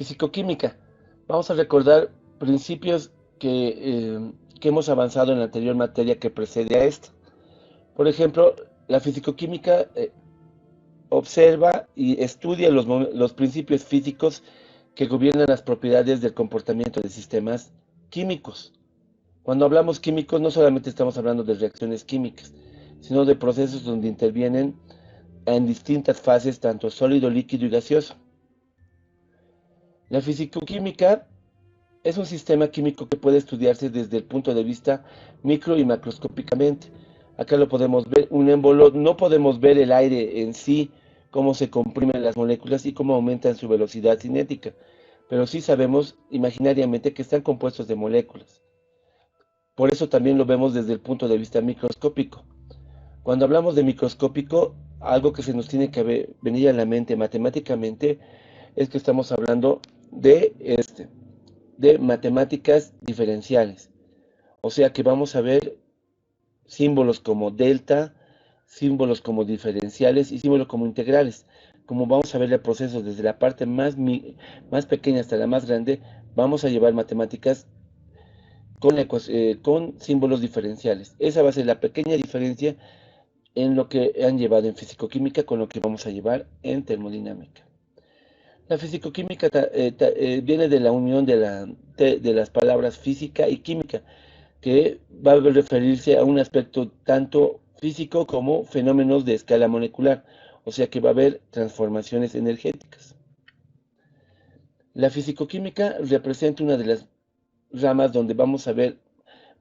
Fisicoquímica. Vamos a recordar principios que hemos avanzado en la anterior materia que precede a esta. Por ejemplo, la fisicoquímica observa y estudia los principios físicos que gobiernan las propiedades del comportamiento de sistemas químicos. Cuando hablamos químicos, no solamente estamos hablando de reacciones químicas, sino de procesos donde intervienen en distintas fases, tanto sólido, líquido y gaseoso. La fisicoquímica es un sistema químico que puede estudiarse desde el punto de vista micro y macroscópicamente. Acá lo podemos ver, un émbolo, no podemos ver el aire en sí, cómo se comprimen las moléculas y cómo aumentan su velocidad cinética, pero sí sabemos imaginariamente que están compuestos de moléculas. Por eso también lo vemos desde el punto de vista microscópico. Cuando hablamos de microscópico, algo que se nos tiene que venir a la mente matemáticamente es que estamos hablando de matemáticas diferenciales. O sea que vamos a ver símbolos como delta, símbolos como diferenciales y símbolos como integrales. Como vamos a ver el proceso desde la parte más pequeña hasta la más grande, vamos a llevar matemáticas con símbolos diferenciales. Esa va a ser la pequeña diferencia en lo que han llevado en fisicoquímica con lo que vamos a llevar en termodinámica. La fisicoquímica viene de la unión de las palabras física y química, que va a referirse a un aspecto tanto físico como fenómenos de escala molecular, o sea que va a haber transformaciones energéticas. La fisicoquímica representa una de las ramas donde vamos a ver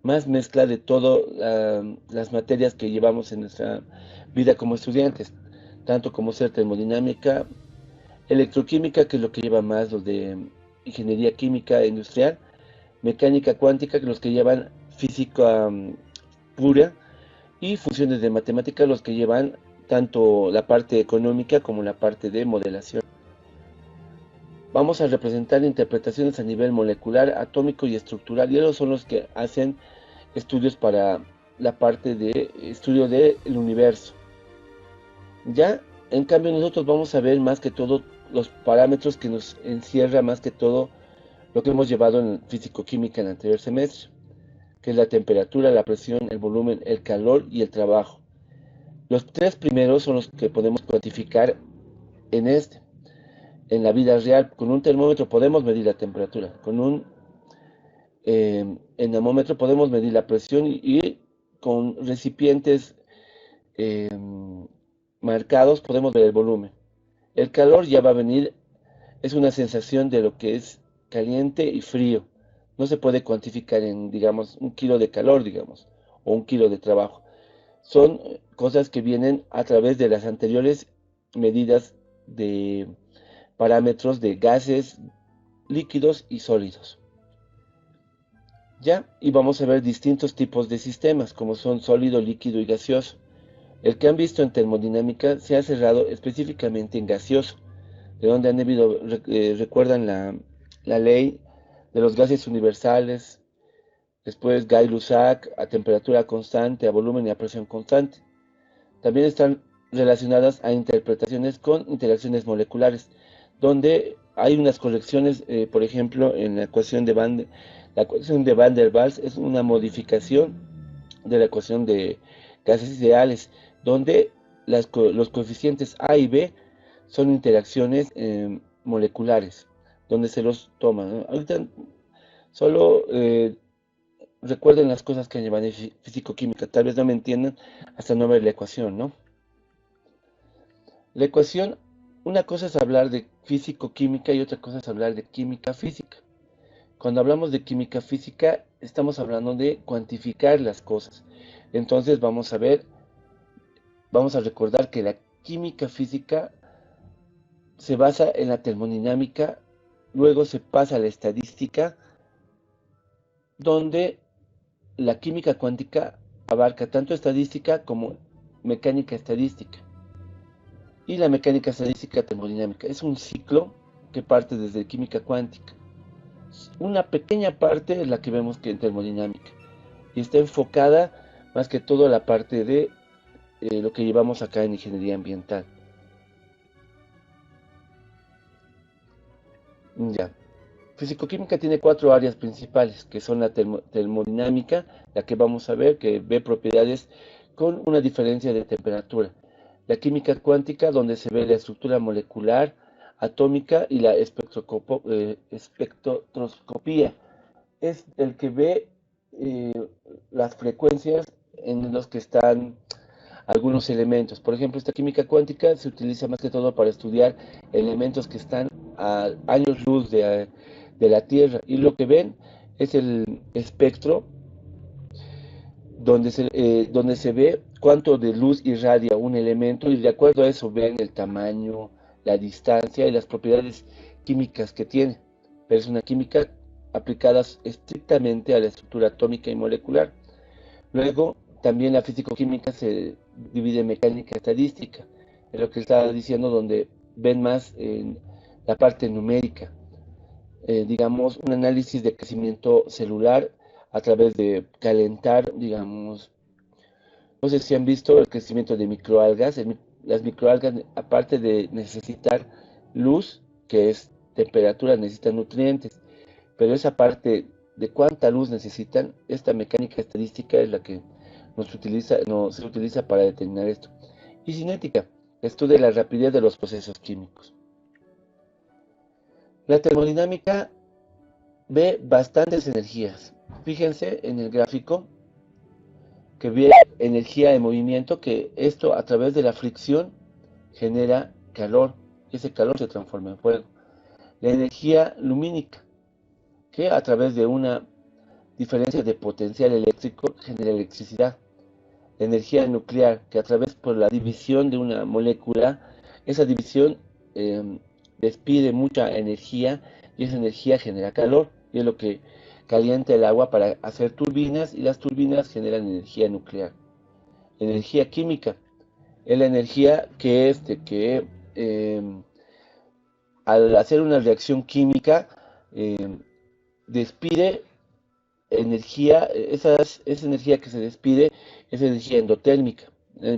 más mezcla de todas las materias que llevamos en nuestra vida como estudiantes, tanto como ser termodinámica, electroquímica, que es lo que lleva más los de ingeniería química industrial, mecánica cuántica, que los que llevan física pura, y funciones de matemática, los que llevan tanto la parte económica como la parte de modelación. Vamos a representar interpretaciones a nivel molecular, atómico y estructural, y ellos son los que hacen estudios para la parte de estudio del universo. Ya, en cambio, nosotros vamos a ver más que todo los parámetros que nos encierra más que todo lo que hemos llevado en físico-química en el anterior semestre, que es la temperatura, la presión, el volumen, el calor y el trabajo. Los tres primeros son los que podemos cuantificar en en la vida real. Con un termómetro podemos medir la temperatura, con un enemómetro podemos medir la presión y con recipientes eh, marcados podemos ver el volumen. El calor ya va a venir, es una sensación de lo que es caliente y frío. No se puede cuantificar en, digamos, un kilo de calor, digamos, o un kilo de trabajo. Son cosas que vienen a través de las anteriores medidas de parámetros de gases, líquidos y sólidos. ¿Ya? Y vamos a ver distintos tipos de sistemas, como son sólido, líquido y gaseoso. El que han visto en termodinámica se ha cerrado específicamente en gaseoso, de donde han debido, recuerdan la ley de los gases universales, después Gay-Lussac, a temperatura constante, a volumen y a presión constante. También están relacionadas a interpretaciones con interacciones moleculares, donde hay unas correcciones, por ejemplo, en la ecuación de Van der Waals es una modificación de la ecuación de gases ideales, donde los coeficientes A y B son interacciones moleculares, donde se los toman, ¿no? Ahorita solo recuerden las cosas que llevan en físico-química, tal vez no me entiendan hasta no ver la ecuación, ¿no? La ecuación, una cosa es hablar de físico-química y otra cosa es hablar de química-física. Cuando hablamos de química física, estamos hablando de cuantificar las cosas. Entonces vamos a recordar que la química física se basa en la termodinámica, luego se pasa a la estadística, donde la química cuántica abarca tanto estadística como mecánica estadística. Y la mecánica estadística termodinámica es un ciclo que parte desde química cuántica. Una pequeña parte es la que vemos que en termodinámica y está enfocada más que todo a la parte de lo que llevamos acá en ingeniería ambiental. Ya. Fisicoquímica tiene cuatro áreas principales, que son la termodinámica, la que vamos a ver, que ve propiedades con una diferencia de temperatura. La química cuántica, donde se ve la estructura molecular, atómica y la espectroscopía. Es el que ve eh, las frecuencias en los que están algunos elementos. Por ejemplo, esta química cuántica se utiliza más que todo para estudiar elementos que están a años luz de la Tierra. Y lo que ven es el espectro donde se ve cuánto de luz irradia un elemento y de acuerdo a eso ven el tamaño, la distancia y las propiedades químicas que tiene. Pero es una química aplicada estrictamente a la estructura atómica y molecular. Luego, también la físico-química se divide en mecánica estadística, es lo que estaba diciendo, donde ven más en la parte numérica, digamos, un análisis de crecimiento celular a través de calentar, digamos, no sé si han visto el crecimiento de microalgas. Las microalgas, aparte de necesitar luz, que es temperatura, necesitan nutrientes, pero esa parte de cuánta luz necesitan, esta mecánica estadística es la que se utiliza para determinar esto. Y cinética, estudia la rapidez de los procesos químicos. La termodinámica ve bastantes energías. Fíjense en el gráfico que ve energía de movimiento, que esto a través de la fricción genera calor, y ese calor se transforma en fuego. La energía lumínica, que a través de una diferencia de potencial eléctrico genera electricidad. La energía nuclear, que a través por la división de una molécula, esa división eh, despide mucha energía y esa energía genera calor y es lo que calienta el agua para hacer turbinas y las turbinas generan energía nuclear. Energía química es la energía que eh, al hacer una reacción química eh, despide energía, esa energía que se despide es energía endotérmica,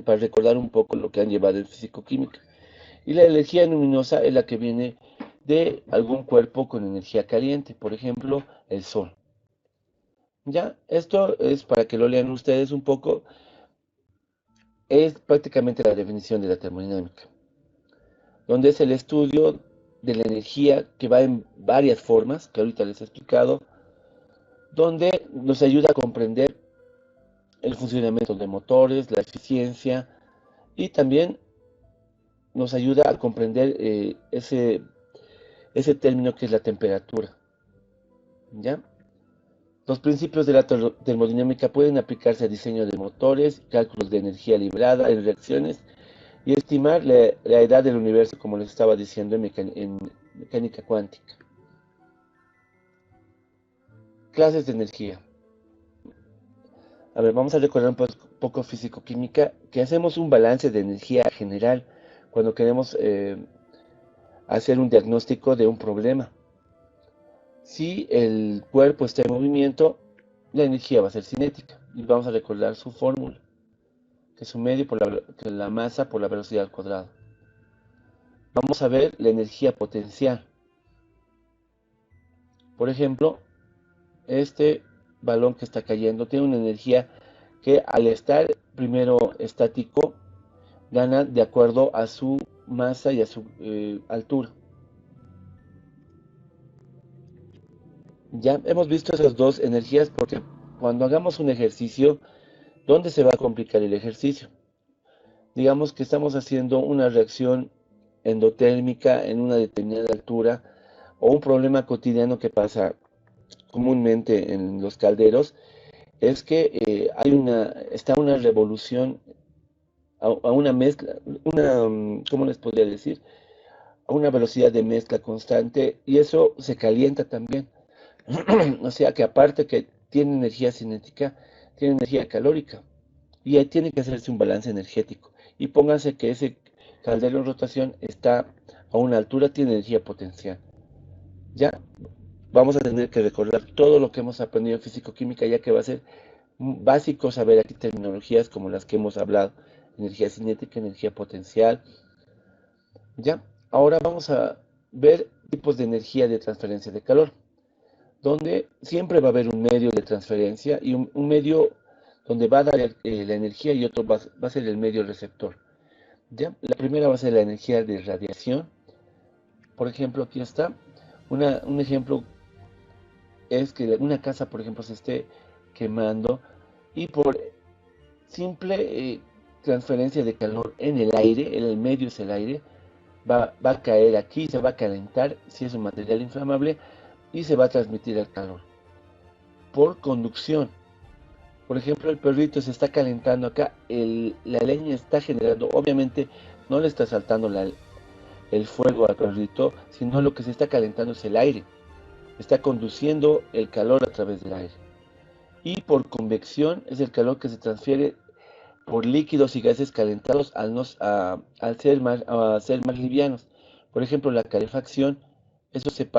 para recordar un poco lo que han llevado en físico-química. Y la energía luminosa es la que viene de algún cuerpo con energía caliente, por ejemplo, el sol. Ya, esto es para que lo lean ustedes un poco, es prácticamente la definición de la termodinámica, donde es el estudio de la energía que va en varias formas, que ahorita les he explicado, donde nos ayuda a comprender el funcionamiento de motores, la eficiencia y también nos ayuda a comprender ese término que es la temperatura. ¿Ya? Los principios de la termodinámica pueden aplicarse a diseño de motores, cálculos de energía librada en reacciones y estimar la edad del universo, como les estaba diciendo en mecánica cuántica. Clases de energía. A ver, vamos a recordar un poco físico-química, que hacemos un balance de energía general cuando queremos hacer un diagnóstico de un problema. Si el cuerpo está en movimiento, la energía va a ser cinética. Y vamos a recordar su fórmula, que es su medio que la masa por la velocidad al cuadrado. Vamos a ver la energía potencial. Por ejemplo, este balón que está cayendo tiene una energía que al estar primero estático, gana de acuerdo a su masa y a su altura. Ya hemos visto esas dos energías porque cuando hagamos un ejercicio, ¿dónde se va a complicar el ejercicio? Digamos que estamos haciendo una reacción endotérmica en una determinada altura o un problema cotidiano que pasa comúnmente en los calderos es que está una revolución a una mezcla, ¿cómo les podría decir? A una velocidad de mezcla constante y eso se calienta también. O sea que aparte que tiene energía cinética, tiene energía calórica y ahí tiene que hacerse un balance energético. Y pónganse que ese caldero en rotación está a una altura, tiene energía potencial. Ya vamos a tener que recordar todo lo que hemos aprendido en físico-química, ya que va a ser básico saber aquí terminologías como las que hemos hablado, energía cinética, energía potencial. Ya, ahora vamos a ver tipos de energía de transferencia de calor, donde siempre va a haber un medio de transferencia y un medio donde va a dar la energía y otro va a ser el medio receptor. ¿Ya? La primera va a ser la energía de radiación. Por ejemplo, aquí está. Un ejemplo es que una casa, por ejemplo, se esté quemando y por simple transferencia de calor en el aire, en el medio es el aire, va a caer aquí, se va a calentar si es un material inflamable y se va a transmitir el calor. Por conducción, por ejemplo, el perrito se está calentando acá, la leña está generando, obviamente no le está saltando el fuego al perrito, sino lo que se está calentando es el aire, está conduciendo el calor a través del aire. Y por convección es el calor que se transfiere por líquidos y gases calentados al ser más livianos. Por ejemplo, la calefacción, eso se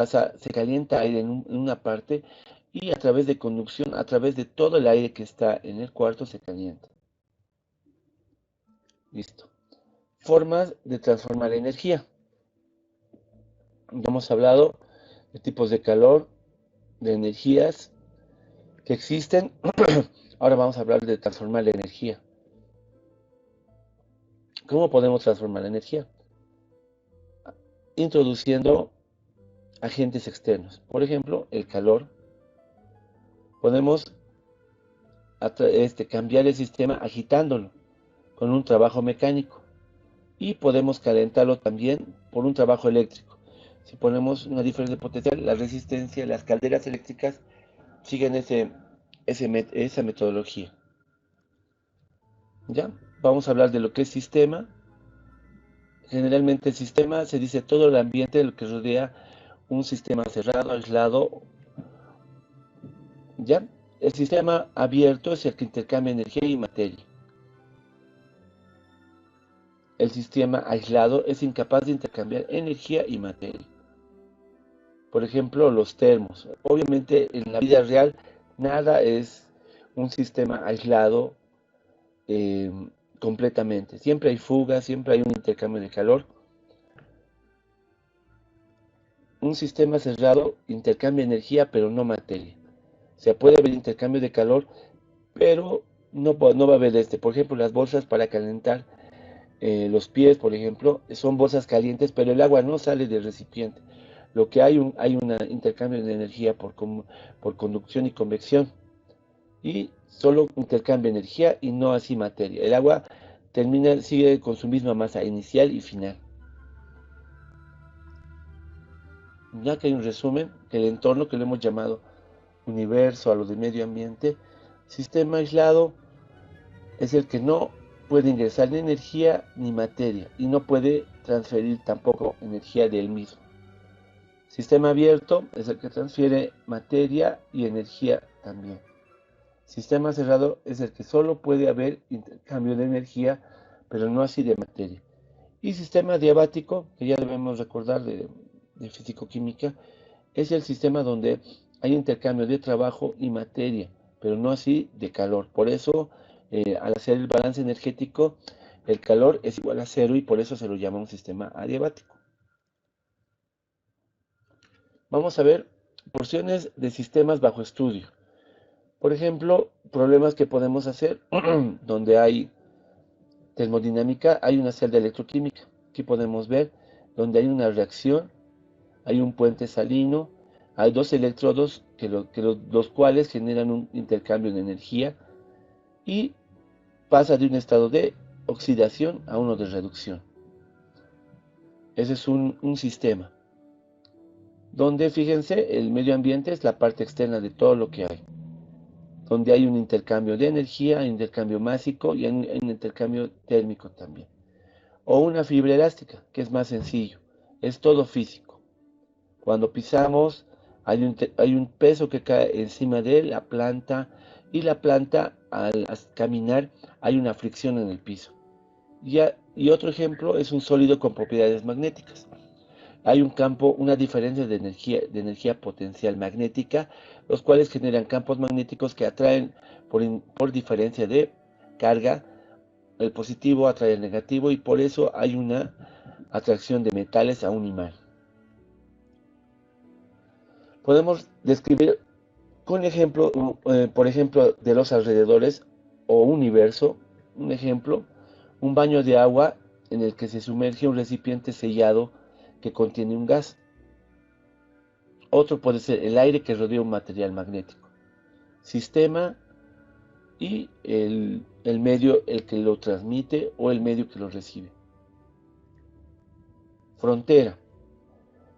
calienta aire en una parte y a través de conducción, a través de todo el aire que está en el cuarto se calienta. Listo. Formas de transformar la energía. Ya hemos hablado de tipos de calor, de energías que existen. Ahora vamos a hablar de transformar la energía. ¿Cómo podemos transformar la energía? Introduciendo agentes externos. Por ejemplo, el calor. Podemos cambiar el sistema agitándolo con un trabajo mecánico. Y podemos calentarlo también por un trabajo eléctrico. Si ponemos una diferencia potencial, la resistencia, las calderas eléctricas siguen esa metodología. ¿Ya? Vamos a hablar de lo que es sistema. Generalmente el sistema se dice todo el ambiente de lo que rodea un sistema cerrado, aislado. ¿Ya? El sistema abierto es el que intercambia energía y materia. El sistema aislado es incapaz de intercambiar energía y materia. Por ejemplo, los termos. Obviamente en la vida real nada es un sistema aislado eh, completamente. Siempre hay fugas, siempre hay un intercambio de calor. Un sistema cerrado intercambia energía pero no materia. O sea, puede haber intercambio de calor, pero no va a haber por ejemplo, las bolsas para calentar los pies, por ejemplo, son bolsas calientes, pero el agua no sale del recipiente. Lo que hay un intercambio de energía por conducción y convección. Y solo intercambia energía y no así materia. El agua sigue con su misma masa inicial y final. Ya que hay un resumen, que el entorno que lo hemos llamado universo, a lo de medio ambiente, sistema aislado es el que no puede ingresar ni energía ni materia y no puede transferir tampoco energía de él mismo. Sistema abierto es el que transfiere materia y energía también. Sistema cerrado es el que solo puede haber intercambio de energía, pero no así de materia. Y sistema diabático, que ya debemos recordar de físico-química, es el sistema donde hay intercambio de trabajo y materia, pero no así de calor. Por eso, al hacer el balance energético, el calor es igual a cero y por eso se lo llama un sistema adiabático. Vamos a ver porciones de sistemas bajo estudio. Por ejemplo, problemas que podemos hacer donde hay termodinámica, hay una celda electroquímica. Aquí podemos ver donde hay una reacción, hay un puente salino, hay dos electrodos los cuales generan un intercambio de energía y pasa de un estado de oxidación a uno de reducción. Ese es un sistema donde, fíjense, el medio ambiente es la parte externa de todo lo que hay, donde hay un intercambio de energía, un intercambio másico y un intercambio térmico también. O una fibra elástica, que es más sencillo, es todo físico. Cuando pisamos, hay un peso que cae encima de la planta y la planta al caminar hay una fricción en el piso. Y otro ejemplo es un sólido con propiedades magnéticas. Hay un campo, una diferencia de energía potencial magnética, los cuales generan campos magnéticos que atraen por diferencia de carga, el positivo atrae el negativo y por eso hay una atracción de metales a un imán. Podemos describir con ejemplo, por ejemplo, de los alrededores o universo, un ejemplo, un baño de agua en el que se sumerge un recipiente sellado que contiene un gas. Otro puede ser el aire que rodea un material magnético. Sistema y el medio el que lo transmite o el medio que lo recibe. Frontera.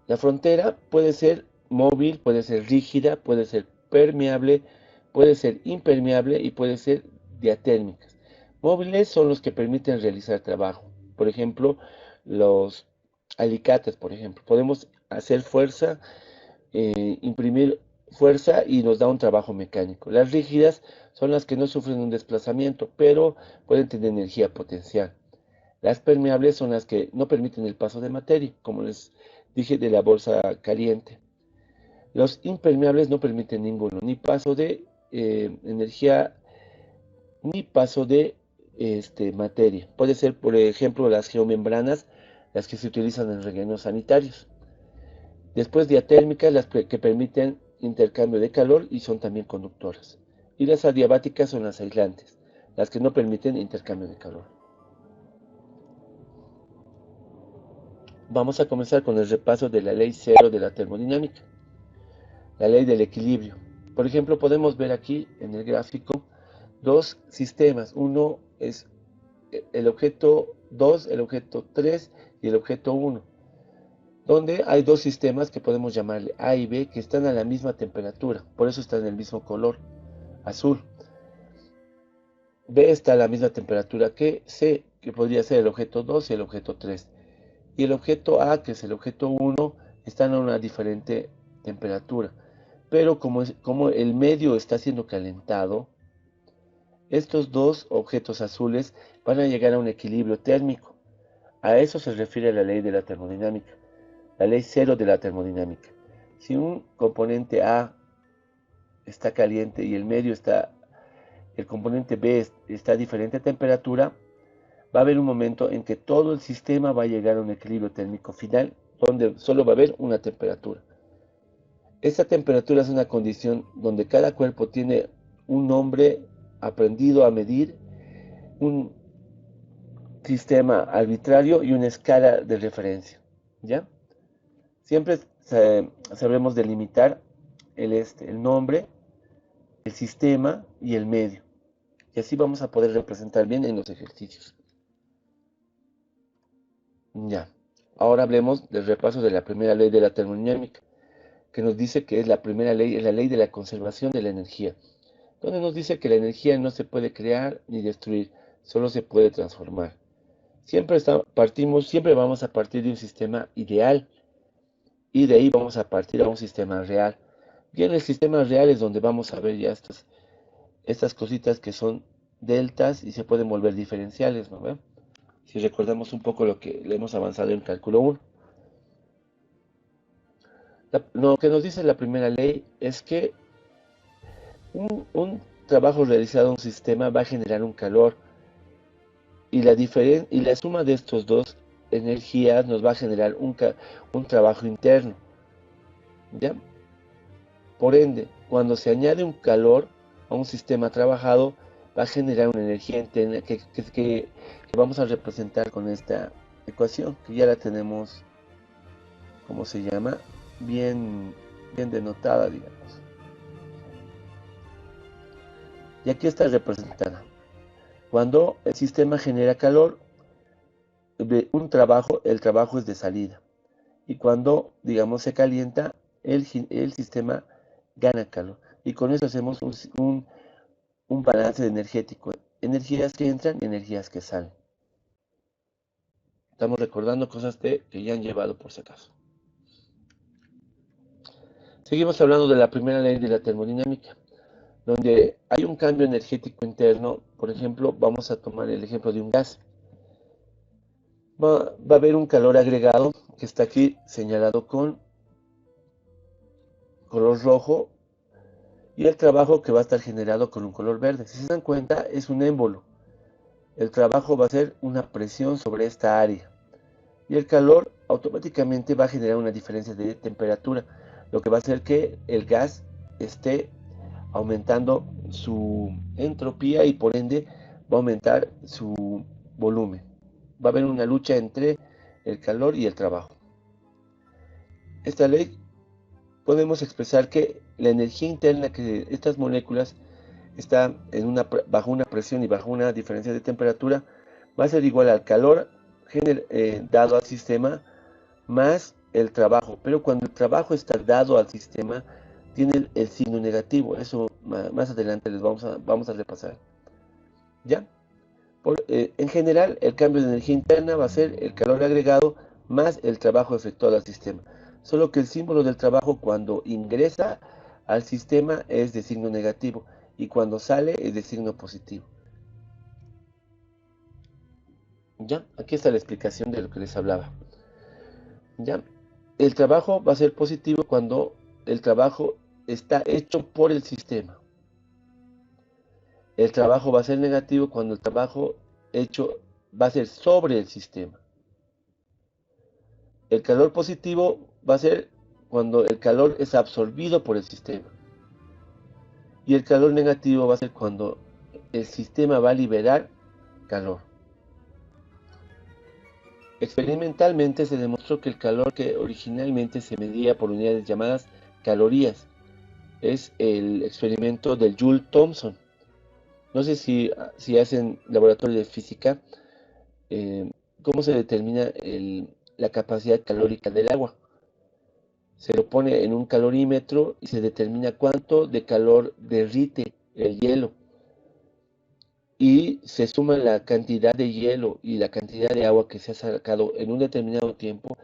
La frontera puede ser móvil, puede ser rígida, puede ser permeable, puede ser impermeable y puede ser diatérmicas. Móviles son los que permiten realizar trabajo. Por ejemplo, los alicates, por ejemplo. Podemos hacer fuerza, imprimir fuerza y nos da un trabajo mecánico. Las rígidas son las que no sufren un desplazamiento, pero pueden tener energía potencial. Las permeables son las que no permiten el paso de materia, como les dije de la bolsa caliente. Los impermeables no permiten ninguno, ni paso de energía, ni paso de materia. Puede ser, por ejemplo, las geomembranas, las que se utilizan en rellenos sanitarios. Después diatérmicas, las que permiten intercambio de calor y son también conductoras. Y las adiabáticas son las aislantes, las que no permiten intercambio de calor. Vamos a comenzar con el repaso de la ley cero de la termodinámica, la ley del equilibrio. Por ejemplo, podemos ver aquí en el gráfico dos sistemas. Uno es el objeto 2, el objeto 3 y el objeto 1, donde hay dos sistemas que podemos llamarle A y B que están a la misma temperatura, por eso están en el mismo color, azul. B está a la misma temperatura que C, que podría ser el objeto 2 y el objeto 3. Y el objeto A, que es el objeto 1, están a una diferente temperatura. Pero como el medio está siendo calentado, estos dos objetos azules van a llegar a un equilibrio térmico. A eso se refiere la ley de la termodinámica, la ley cero de la termodinámica. Si un componente A está caliente y el componente B está a diferente temperatura, va a haber un momento en que todo el sistema va a llegar a un equilibrio térmico final, donde solo va a haber una temperatura. Esta temperatura es una condición donde cada cuerpo tiene un nombre aprendido a medir, un sistema arbitrario y una escala de referencia. ¿Ya? Siempre sabremos delimitar el nombre, el sistema y el medio. Y así vamos a poder representar bien en los ejercicios. Ya. Ahora hablemos del repaso de la primera ley de la termodinámica, que nos dice que es la primera ley, es la ley de la conservación de la energía, donde nos dice que la energía no se puede crear ni destruir, solo se puede transformar. Siempre vamos a partir de un sistema ideal y de ahí vamos a partir a un sistema real. Bien, el sistema real es donde vamos a ver ya estas cositas que son deltas y se pueden volver diferenciales, ¿no ve? Si recordamos un poco lo que le hemos avanzado en cálculo 1. Lo que nos dice la primera ley es que un trabajo realizado en un sistema va a generar un calor y la suma de estos dos energías nos va a generar un trabajo interno. ¿Ya? Por ende, cuando se añade un calor a un sistema trabajado, va a generar una energía interna que vamos a representar con esta ecuación, que ya la tenemos, ¿cómo se llama? Bien denotada, digamos. Y aquí está representada. Cuando el sistema genera calor, el trabajo es de salida. Y cuando, digamos, se calienta, el sistema gana calor. Y con eso hacemos un balance energético. Energías que entran y energías que salen. Estamos recordando cosas que ya han llevado por si acaso. Seguimos hablando de la primera ley de la termodinámica, donde hay un cambio energético interno. Por ejemplo, vamos a tomar el ejemplo de un gas. Va a haber un calor agregado que está aquí señalado con color rojo y el trabajo que va a estar generado con un color verde. Si se dan cuenta, es un émbolo. El trabajo va a ser una presión sobre esta área y el calor automáticamente va a generar una diferencia de temperatura. lo que va a hacer que el gas esté aumentando su entropía y por ende va a aumentar su volumen. Va a haber una lucha entre el calor y el trabajo. Esta ley podemos expresar que la energía interna que estas moléculas están bajo una presión y bajo una diferencia de temperatura va a ser igual al calor dado al sistema más el trabajo, pero cuando el trabajo está dado al sistema tiene el signo negativo. Eso más adelante les vamos a repasar. ¿Ya? En general, el cambio de energía interna va a ser el calor agregado más el trabajo efectuado al sistema. Solo que el símbolo del trabajo cuando ingresa al sistema es de signo negativo y cuando sale es de signo positivo. ¿Ya? Aquí está la explicación de lo que les hablaba. ¿Ya? El trabajo va a ser positivo cuando el trabajo está hecho por el sistema. El trabajo va a ser negativo cuando el trabajo hecho va a ser sobre el sistema. El calor positivo va a ser cuando el calor es absorbido por el sistema. Y el calor negativo va a ser cuando el sistema va a liberar calor. Experimentalmente se demostró que el calor que originalmente se medía por unidades llamadas calorías es el experimento del Joule-Thomson. No sé si hacen laboratorio de física, cómo se determina la capacidad calórica del agua. Se lo pone en un calorímetro y se determina cuánto de calor derrite el hielo. Y se suma la cantidad de hielo y la cantidad de agua que se ha sacado en un determinado tiempo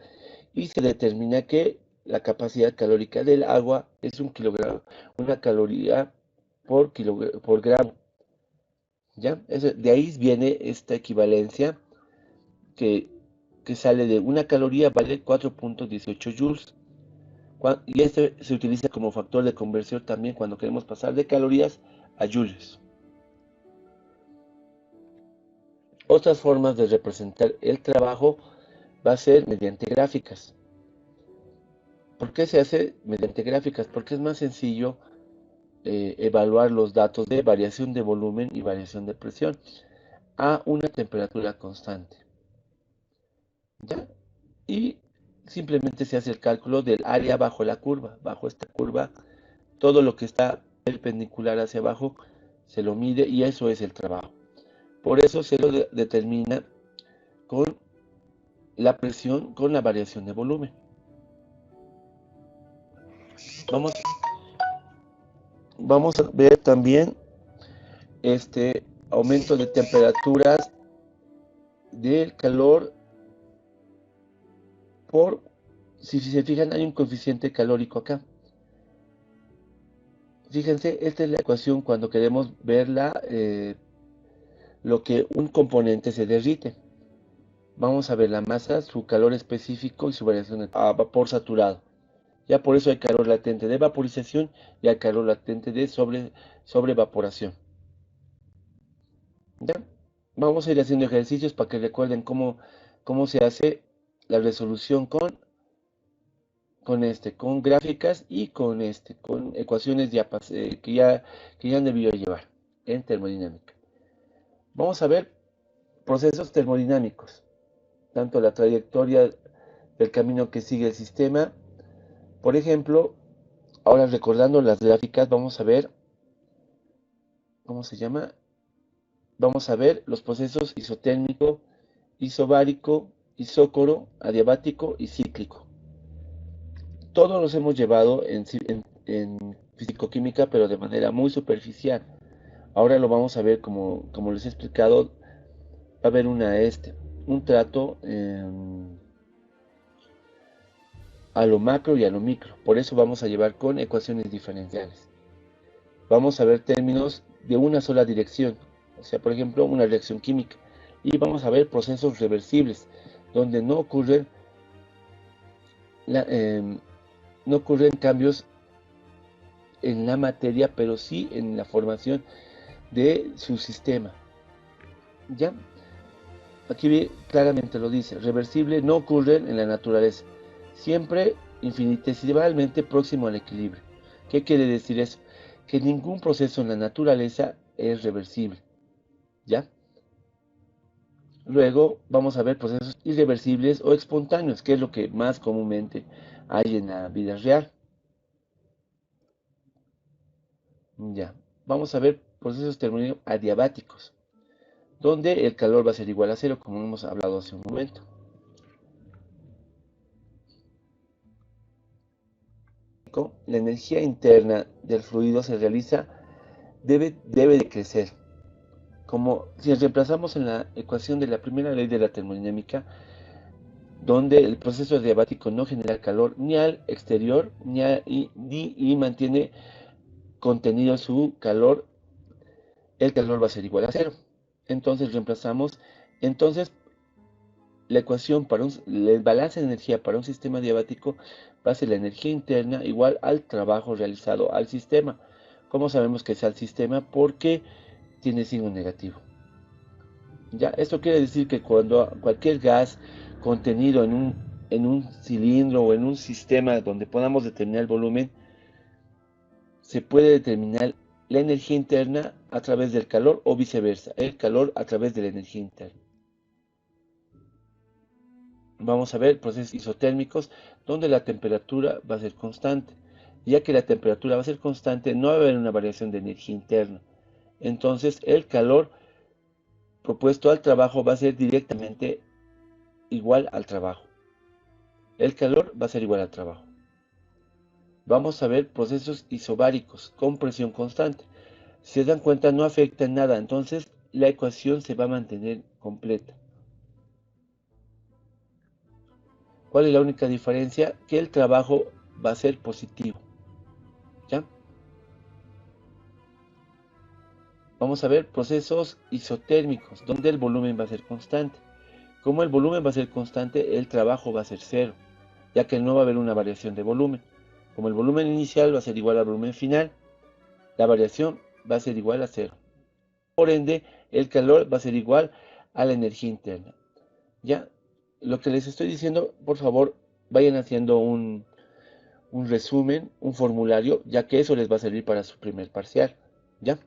y se determina que la capacidad calórica del agua es un kilogramo, una caloría por gramo. ¿Ya? De ahí viene esta equivalencia que, que sale de una caloría vale 4.18 joules. Y este se utiliza como factor de conversión también cuando queremos pasar de calorías a joules. Otras formas de representar el trabajo va a ser mediante gráficas. ¿Por qué se hace mediante gráficas? Porque es más sencillo evaluar los datos de variación de volumen y variación de presión a una temperatura constante. ¿Ya? Y simplemente se hace el cálculo del área bajo la curva. Bajo esta curva, todo lo que está perpendicular hacia abajo se lo mide y eso es el trabajo. Por eso se lo determina con la presión, con la variación de volumen. Vamos a ver también este aumento de temperaturas del calor si se fijan, hay un coeficiente calórico acá. Fíjense, esta es la ecuación cuando queremos ver lo que un componente se derrite. Vamos a ver la masa, su calor específico y su variación a vapor saturado. Ya por eso hay calor latente de vaporización y hay calor latente de sobreevaporación. ¿Ya? Vamos a ir haciendo ejercicios para que recuerden cómo se hace la resolución con gráficas y con ecuaciones que ya han debido llevar en termodinámica. Vamos a ver procesos termodinámicos, tanto la trayectoria del camino que sigue el sistema. Por ejemplo, ahora recordando las gráficas, vamos a ver, ¿cómo se llama? Vamos a ver los procesos isotérmico, isobárico, isócoro, adiabático y cíclico. Todos los hemos llevado en fisicoquímica, pero de manera muy superficial. Ahora lo vamos a ver como les he explicado, va a haber un trato a lo macro y a lo micro. Por eso vamos a llevar con ecuaciones diferenciales. Vamos a ver términos de una sola dirección, o sea, por ejemplo, una reacción química. Y vamos a ver procesos reversibles, donde no ocurren cambios en la materia, pero sí en la formación de su sistema. ¿Ya? Aquí claramente lo dice, reversible no ocurren en la naturaleza, siempre infinitesimalmente próximo al equilibrio. ¿Qué quiere decir eso? Que ningún proceso en la naturaleza es reversible, ¿ya? Luego vamos a ver procesos irreversibles o espontáneos, que es lo que más comúnmente hay en la vida real. Ya, vamos a ver procesos termodinámicos adiabáticos, donde el calor va a ser igual a cero, como hemos hablado hace un momento. La energía interna del fluido se realiza, debe de crecer. Como si reemplazamos en la ecuación de la primera ley de la termodinámica, donde el proceso adiabático no genera calor ni al exterior y mantiene contenido su calor, el calor va a ser igual a cero. Entonces reemplazamos, entonces la ecuación para el balance de energía para un sistema adiabático va a ser la energía interna igual al trabajo realizado al sistema. ¿Cómo sabemos que es al sistema? Porque tiene signo negativo. ¿Ya? Esto quiere decir que cuando cualquier gas contenido en un cilindro o en un sistema donde podamos determinar el volumen, se puede determinar la energía interna a través del calor o viceversa, el calor a través de la energía interna. Vamos a ver procesos isotérmicos donde la temperatura va a ser constante. Ya que la temperatura va a ser constante, no va a haber una variación de energía interna. Entonces el calor propuesto al trabajo va a ser directamente igual al trabajo. El calor va a ser igual al trabajo. Vamos a ver procesos isobáricos con presión constante. Si se dan cuenta, no afecta en nada, entonces la ecuación se va a mantener completa. ¿Cuál es la única diferencia? Que el trabajo va a ser positivo. ¿Ya? Vamos a ver procesos isotérmicos, donde el volumen va a ser constante. Como el volumen va a ser constante, el trabajo va a ser cero, ya que no va a haber una variación de volumen. Como el volumen inicial va a ser igual al volumen final, la variación va a ser igual a cero. Por ende, el calor va a ser igual a la energía interna. Ya, lo que les estoy diciendo, por favor, vayan haciendo un resumen, un formulario, ya que eso les va a servir para su primer parcial. ¿Ya?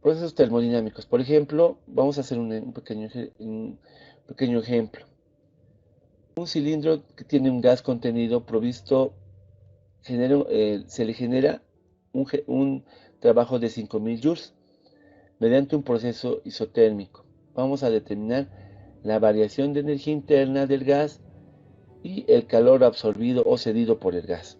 Procesos termodinámicos. Por ejemplo, vamos a hacer un pequeño ejemplo. Un cilindro que tiene un gas contenido provisto, se le genera un trabajo de 5000 joules mediante un proceso isotérmico. Vamos a determinar la variación de energía interna del gas y el calor absorbido o cedido por el gas.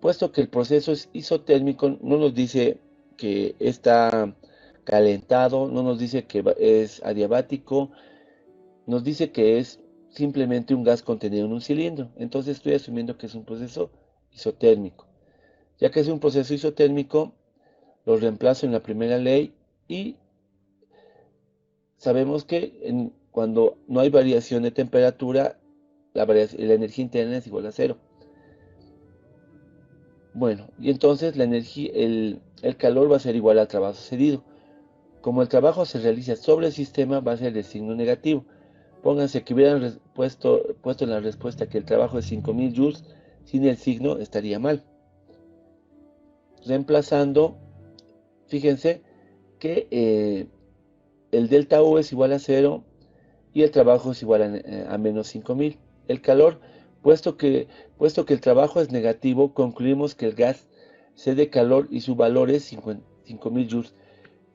Puesto que el proceso es isotérmico, no nos dice que está calentado, no nos dice que es adiabático, nos dice que es simplemente un gas contenido en un cilindro. Entonces estoy asumiendo que es un proceso isotérmico. Ya que es un proceso isotérmico, lo reemplazo en la primera ley y sabemos que cuando no hay variación de temperatura, la energía interna es igual a cero. Bueno, y entonces el calor va a ser igual al trabajo cedido. Como el trabajo se realiza sobre el sistema, va a ser de signo negativo. Pónganse que hubieran puesto en la respuesta que el trabajo es 5000 joules, sin el signo estaría mal. Reemplazando, fíjense que el delta U es igual a cero y el trabajo es igual a menos 5000. El calor, puesto que, puesto que el trabajo es negativo, concluimos que el gas cede calor y su valor es 5000 joules.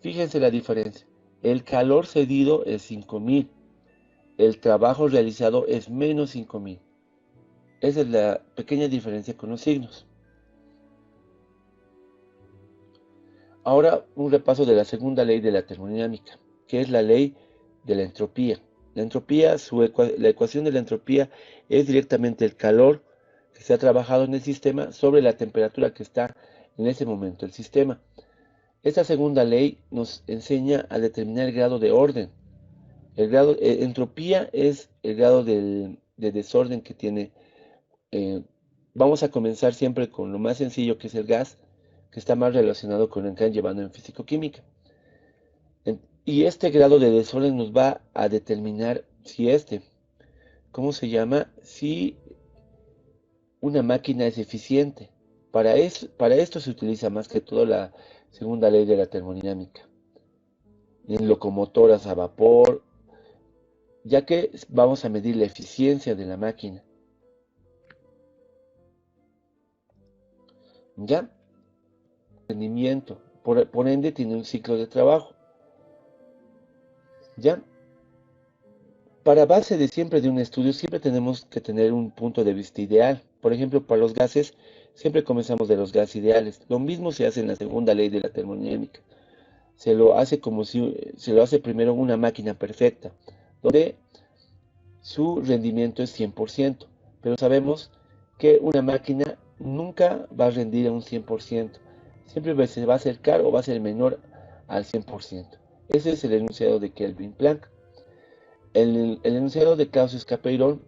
Fíjense la diferencia. El calor cedido es 5000. El trabajo realizado es menos 5000. Esa es la pequeña diferencia con los signos. Ahora un repaso de la segunda ley de la termodinámica, que es la ley de la entropía. La entropía, la ecuación de la entropía es directamente el calor que se ha trabajado en el sistema sobre la temperatura que está en ese momento el sistema. Esta segunda ley nos enseña a determinar el grado de orden. Entropía es el grado de desorden que tiene. eh, Vamos a comenzar siempre con lo más sencillo, que es el gas, que está más relacionado con lo que han llevado en físico-química. Y este grado de desorden nos va a determinar si ¿cómo se llama? Si una máquina es eficiente. Para esto se utiliza más que todo la segunda ley de la termodinámica. En locomotoras a vapor, ya que vamos a medir la eficiencia de la máquina. ¿Ya? Rendimiento. Por ende, tiene un ciclo de trabajo. ¿Ya? Para base de siempre de un estudio, siempre tenemos que tener un punto de vista ideal. Por ejemplo, para los gases, siempre comenzamos de los gases ideales. Lo mismo se hace en la segunda ley de la termodinámica. Se lo hace como si se lo hace primero una máquina perfecta, donde su rendimiento es 100%. Pero sabemos que una máquina nunca va a rendir a un 100%. Siempre se va a acercar o va a ser menor al 100%. Ese es el enunciado de Kelvin Planck. El enunciado de Clausius-Capeiron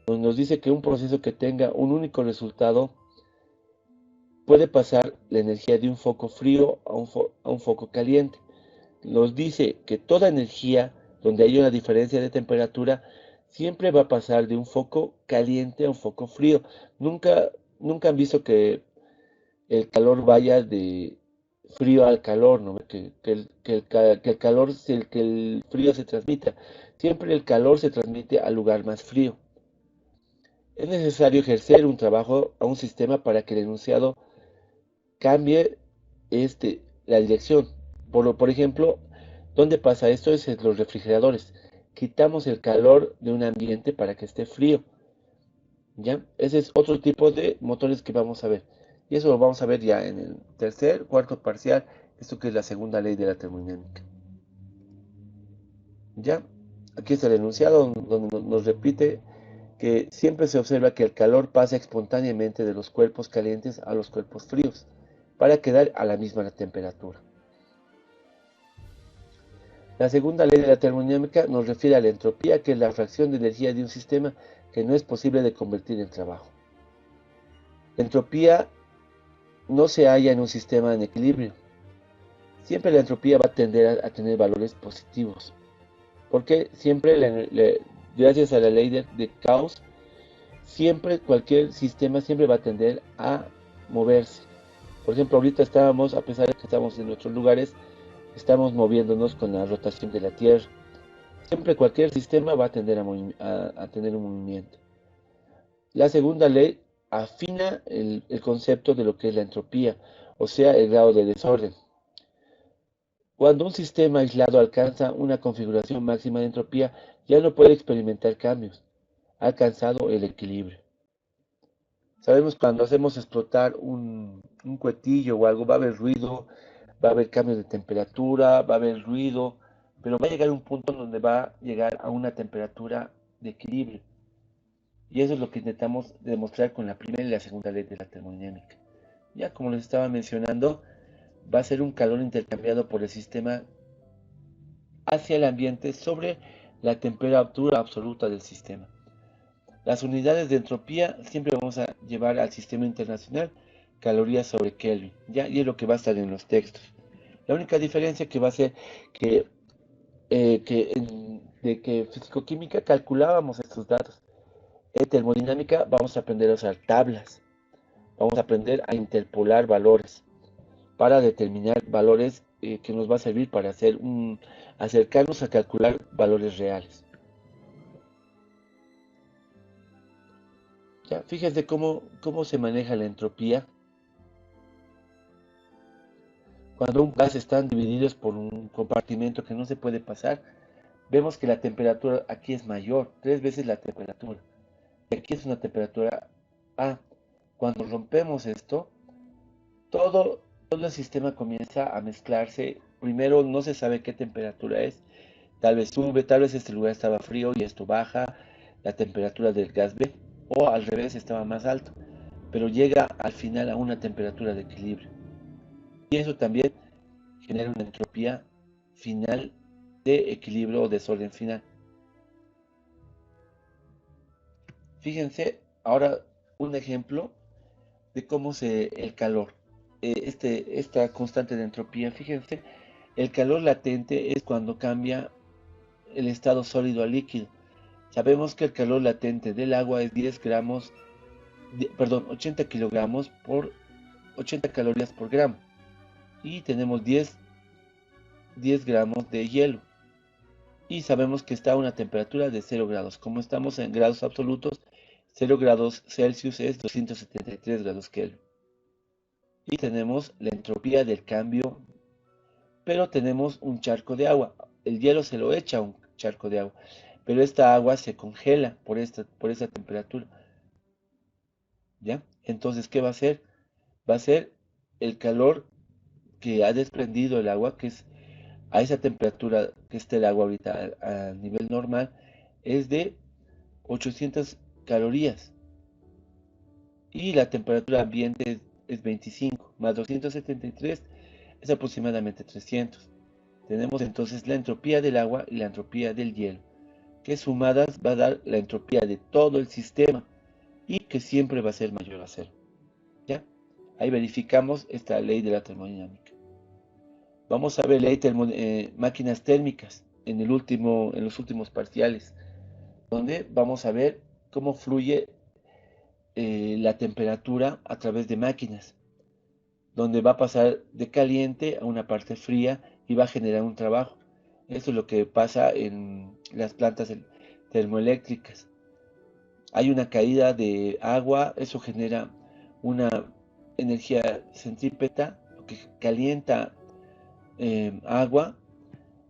nos dice que un proceso que tenga un único resultado puede pasar la energía de un foco frío a un foco caliente. Nos dice que toda energía donde hay una diferencia de temperatura siempre va a pasar de un foco caliente a un foco frío. Nunca han visto que el calor vaya de frío al calor, ¿no? Que el calor, que el frío se transmita. Siempre el calor se transmite al lugar más frío. Es necesario ejercer un trabajo a un sistema para que el enunciado cambie la dirección. Por ejemplo, ¿dónde pasa esto? Es en los refrigeradores. Quitamos el calor de un ambiente para que esté frío. ¿Ya? Ese es otro tipo de motores que vamos a ver. Y eso lo vamos a ver ya en el tercer, cuarto parcial, esto que es la segunda ley de la termodinámica. ¿Ya? Aquí está el enunciado donde nos repite que siempre se observa que el calor pasa espontáneamente de los cuerpos calientes a los cuerpos fríos para quedar a la misma temperatura. La segunda ley de la termodinámica nos refiere a la entropía, que es la fracción de energía de un sistema que no es posible de convertir en trabajo. La entropía no se halla en un sistema en equilibrio. Siempre la entropía va a tender a tener valores positivos, porque gracias a la ley de caos, siempre cualquier sistema siempre va a tender a moverse. Por ejemplo, ahorita estábamos, a pesar de que estamos en nuestros lugares, estamos moviéndonos con la rotación de la Tierra. Siempre cualquier sistema va a tender a tener un movimiento. La segunda ley afina el concepto de lo que es la entropía, o sea, el grado de desorden. Cuando un sistema aislado alcanza una configuración máxima de entropía, ya no puede experimentar cambios. Ha alcanzado el equilibrio. Sabemos que cuando hacemos explotar un cuetillo o algo, va a haber ruido, va a haber cambios de temperatura, va a haber ruido, pero va a llegar un punto donde va a llegar a una temperatura de equilibrio. Y eso es lo que intentamos demostrar con la primera y la segunda ley de la termodinámica. Ya como les estaba mencionando, va a ser un calor intercambiado por el sistema hacia el ambiente sobre la temperatura absoluta del sistema. Las unidades de entropía siempre vamos a llevar al sistema internacional calorías sobre Kelvin, ¿ya? Y es lo que va a estar en los textos. La única diferencia que va a ser que, de que físico-química calculábamos estos datos. En termodinámica vamos a aprender a usar tablas, vamos a aprender a interpolar valores para determinar valores que nos va a servir para acercarnos a calcular valores reales. ¿Ya? Fíjense cómo se maneja la entropía. Cuando un gas están divididos por un compartimento que no se puede pasar, vemos que la temperatura aquí es mayor, 3 veces la temperatura. Y aquí es una temperatura A. Cuando rompemos esto, todo el sistema comienza a mezclarse. Primero no se sabe qué temperatura es. Tal vez sube, tal vez este lugar estaba frío y esto baja la temperatura del gas B. O al revés, estaba más alto. Pero llega al final a una temperatura de equilibrio. Y eso también genera una entropía final de equilibrio o desorden final. Fíjense ahora un ejemplo de cómo el calor, esta constante de entropía, fíjense, El calor latente es cuando cambia el estado sólido a líquido. Sabemos que el calor latente del agua es 10 gramos, perdón, 80 kilogramos por 80 calorías por gramo. Y tenemos 10 gramos de hielo. Y sabemos que está a una temperatura de 0 grados. Como estamos en grados absolutos, 0 grados Celsius es 273 grados Kelvin. Y tenemos la entropía del cambio, pero tenemos un charco de agua. El hielo se lo echa a un charco de agua, pero esta agua se congela por esta temperatura. ¿Ya? Entonces, ¿qué va a hacer? Va a ser el calor que ha desprendido el agua, que es a esa temperatura que está el agua ahorita a nivel normal, es de 800 calorías. Y la temperatura ambiente es 25, más 273 es aproximadamente 300. Tenemos entonces la entropía del agua y la entropía del hielo, que sumadas va a dar la entropía de todo el sistema y que siempre va a ser mayor a cero. ¿Ya? Ahí verificamos esta ley de la termodinámica. Vamos a ver máquinas térmicas en los últimos parciales, donde vamos a ver cómo fluye la temperatura a través de máquinas, donde va a pasar de caliente a una parte fría y va a generar un trabajo. Esto es lo que pasa en las plantas termoeléctricas. Hay una caída de agua, eso genera una energía centrípeta, que calienta agua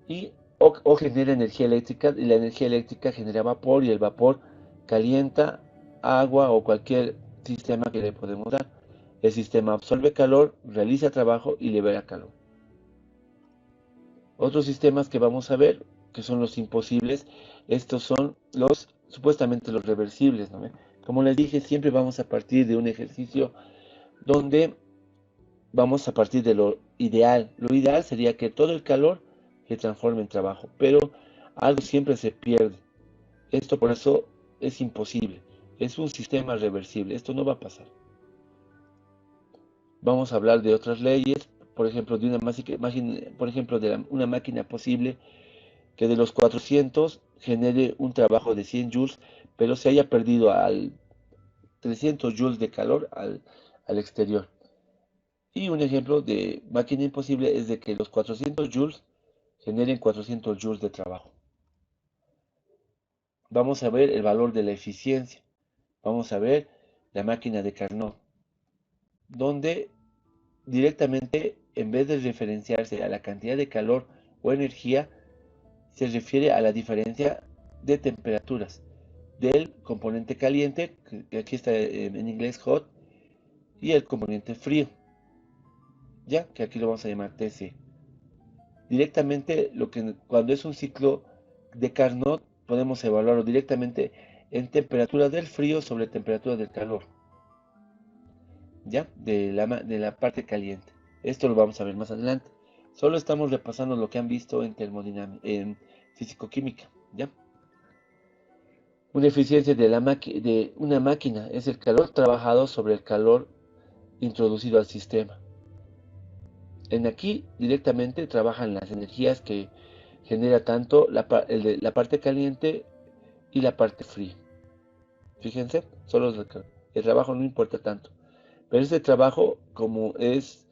y o genera energía eléctrica, y la energía eléctrica genera vapor y el vapor calienta agua o cualquier sistema que le podemos dar. El sistema absorbe calor, realiza trabajo y libera calor. Otros sistemas que vamos a ver, que son los imposibles, estos son supuestamente los reversibles, ¿no? Como les dije, siempre vamos a partir de un ejercicio donde vamos a partir de lo ideal. Lo ideal sería que todo el calor se transforme en trabajo, pero algo siempre se pierde. Esto por eso es imposible. Es un sistema reversible. Esto no va a pasar. Vamos a hablar de otras leyes, por ejemplo, de una máquina posible que de los 400 genere un trabajo de 100 joules, pero se haya perdido al 300 joules de calor al exterior. Y un ejemplo de máquina imposible es de que los 400 joules generen 400 joules de trabajo. Vamos a ver el valor de la eficiencia. Vamos a ver la máquina de Carnot, donde directamente, en vez de referenciarse a la cantidad de calor o energía, se refiere a la diferencia de temperaturas del componente caliente, que aquí está en inglés hot, y el componente frío, ya que aquí lo vamos a llamar TC. Directamente, cuando es un ciclo de Carnot, podemos evaluarlo directamente en temperatura del frío sobre temperatura del calor, ya de la parte caliente. Esto lo vamos a ver más adelante. Solo estamos repasando lo que han visto en físico-química, ¿ya? Una eficiencia de una máquina es el calor trabajado sobre el calor introducido al sistema. En aquí directamente trabajan las energías que genera tanto la parte caliente y la parte fría. Fíjense, solo el trabajo no importa tanto. Pero ese trabajo, como es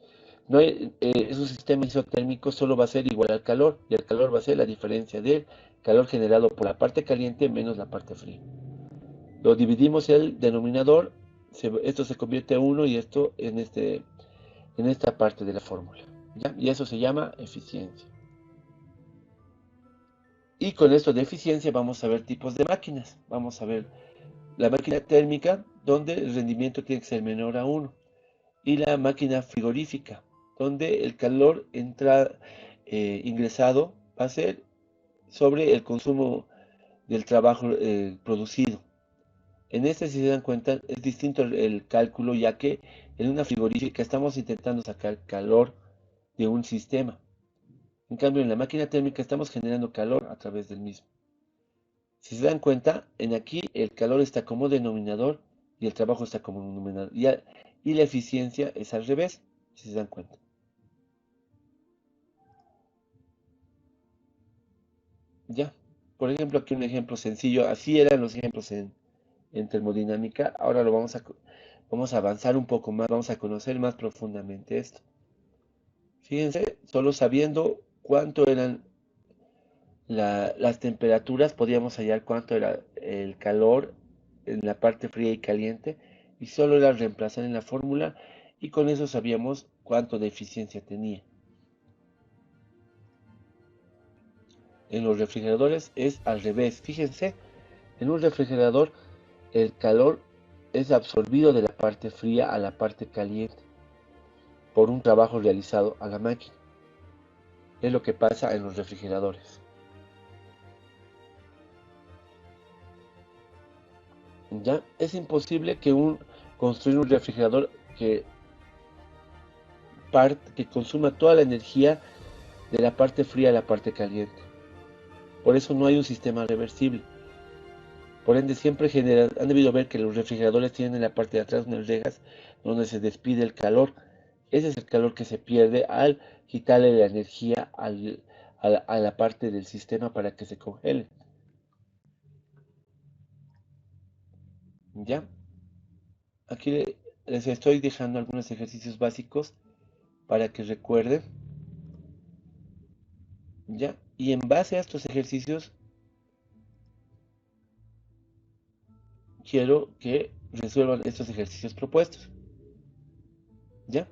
un sistema isotérmico, solo va a ser igual al calor. Y el calor va a ser la diferencia del calor generado por la parte caliente menos la parte fría. Lo dividimos el denominador, esto se convierte en 1 y esto en esta parte de la fórmula. ¿Ya? Y eso se llama eficiencia. Y con esto de eficiencia vamos a ver tipos de máquinas. Vamos a ver la máquina térmica, donde el rendimiento tiene que ser menor a 1. Y la máquina frigorífica, donde el calor ingresado va a ser sobre el consumo del trabajo producido. En este, si se dan cuenta, es distinto el cálculo, ya que en una frigorífica estamos intentando sacar calor de un sistema. En cambio, en la máquina térmica estamos generando calor a través del mismo. Si se dan cuenta, en aquí el calor está como denominador y el trabajo está como numerador. Y la eficiencia es al revés, si se dan cuenta. Ya, por ejemplo, aquí un ejemplo sencillo, así eran los ejemplos en termodinámica. Ahora vamos a avanzar un poco más, vamos a conocer más profundamente esto. Fíjense, solo sabiendo cuánto eran las temperaturas, podíamos hallar cuánto era el calor en la parte fría y caliente, y solo era reemplazar en la fórmula, y con eso sabíamos cuánto de eficiencia tenía. En los refrigeradores es al revés. Fíjense, en un refrigerador el calor es absorbido de la parte fría a la parte caliente por un trabajo realizado a la máquina. Es lo que pasa en los refrigeradores. ¿Ya? Es imposible construir un refrigerador que consuma toda la energía de la parte fría a la parte caliente. Por eso no hay un sistema reversible. Por ende, han debido ver que los refrigeradores tienen en la parte de atrás unas rejas donde se despide el calor. Ese es el calor que se pierde al quitarle la energía a la parte del sistema para que se congele. ¿Ya? Aquí les estoy dejando algunos ejercicios básicos para que recuerden. ¿Ya? Y en base a estos ejercicios, quiero que resuelvan estos ejercicios propuestos. ¿Ya?